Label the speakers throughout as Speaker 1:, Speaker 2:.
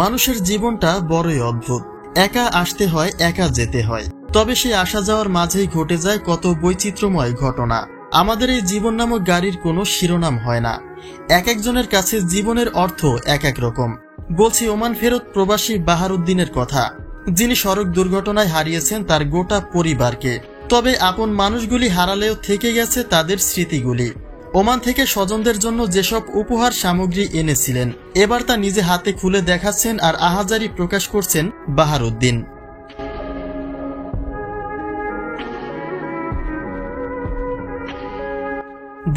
Speaker 1: মানুষের জীবনটা বড়ই অদ্ভুত। একা আসতে হয়, একা যেতে হয়, তবে সেই আসা যাওয়ার মাঝেই ঘটে যায় কত বৈচিত্র্যময় ঘটনা। আমাদের এই জীবন নামক গাড়ির কোনো শিরোনাম হয় না। এক একজনের কাছে জীবনের অর্থ এক এক রকম। বলছি ওমান ফেরত প্রবাসী বাহারউদ্দিনের কথা, যিনি সড়ক দুর্ঘটনায় হারিয়েছেন তার গোটা পরিবারকে। তবে আপন মানুষগুলি হারালেও থেকে গেছে তাদের স্মৃতিগুলি। ওমান থেকে স্বজনদের জন্য যেসব উপহার সামগ্রী এনেছিলেন, এবার তা নিজে হাতে খুলে দেখাচ্ছেন আর আহাজারি প্রকাশ করছেন বাহারউদ্দিন।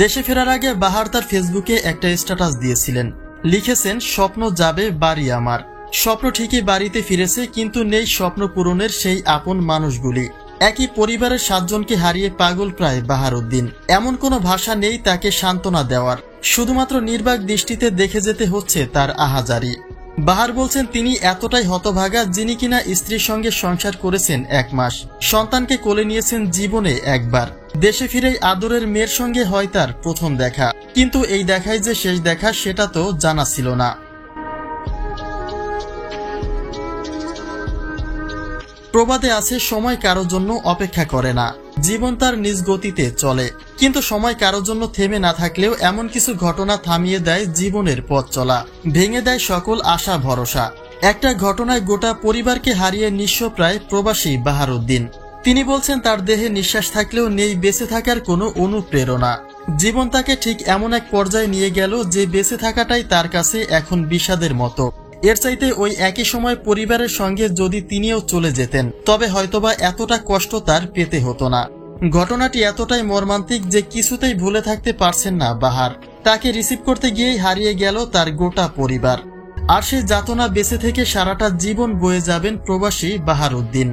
Speaker 1: দেশে ফেরার আগে বাহার তার ফেসবুকে একটা স্ট্যাটাস দিয়েছিলেন। লিখেছেন, স্বপ্ন যাবে, বাড়ি আমার। স্বপ্ন ঠিকই বাড়িতে ফিরেছে, কিন্তু নেই স্বপ্ন পূরণের সেই আপন মানুষগুলি। একই পরিবারের 7 জনকে হারিয়ে পাগল প্রায় বাহারউদ্দিন। এমন কোনো ভাষা নেই তাকে সান্ত্বনা দেওয়ার, শুধুমাত্র নির্বাক দৃষ্টিতে দেখে যেতে হচ্ছে তার আহাজারি। বাহার বলছেন তিনি এতটাই হতভাগা, যিনি কিনা স্ত্রীর সঙ্গে সংসার করেছেন 1 মাস, সন্তানকে কোলে নিয়েছেন জীবনে একবার। দেশে ফিরেই আদরের মেয়ের সঙ্গে হয় তার প্রথম দেখা, কিন্তু এই দেখাই যে শেষ দেখা সেটা তো জানা ছিল না। প্রবাদে আছে, সময় কারোর জন্য অপেক্ষা করে না, জীবন তার নিজ গতিতে চলে। কিন্তু সময় কারোর জন্য থেমে না থাকলেও এমন কিছু ঘটনা থামিয়ে দেয় জীবনের পথ চলা, ভেঙে দেয় সকল আশা ভরসা। একটা ঘটনায় গোটা পরিবারকে হারিয়ে নিঃস্ব প্রায় প্রবাসী বাহারউদ্দিন। তিনি বলছেন তার দেহে নিঃশ্বাস থাকলেও নেই বেঁচে থাকার কোনো অনুপ্রেরণা। জীবন তাকে ঠিক এমন এক পর্যায়ে নিয়ে গেল যে বেঁচে থাকাটাই তার কাছে এখন বিষাদের মতো। এর চাইতে ওই একই সময় পরিবারের সঙ্গে যদি তিনিও চলে যেতেন, তবে হয়তোবা এতটা কষ্ট তার পেতে হতো না। ঘটনাটি এতটাই মর্মান্তিক যে কিছুতেই ভুলে থাকতে পারছেন না বাহার। তাকে রিসিভ করতে গিয়েই হারিয়ে গেল তার গোটা পরিবার। আর সেই যাতনা বেঁচে থেকে সারাটা জীবন বয়ে যাবেন প্রবাসী বাহারউদ্দিন।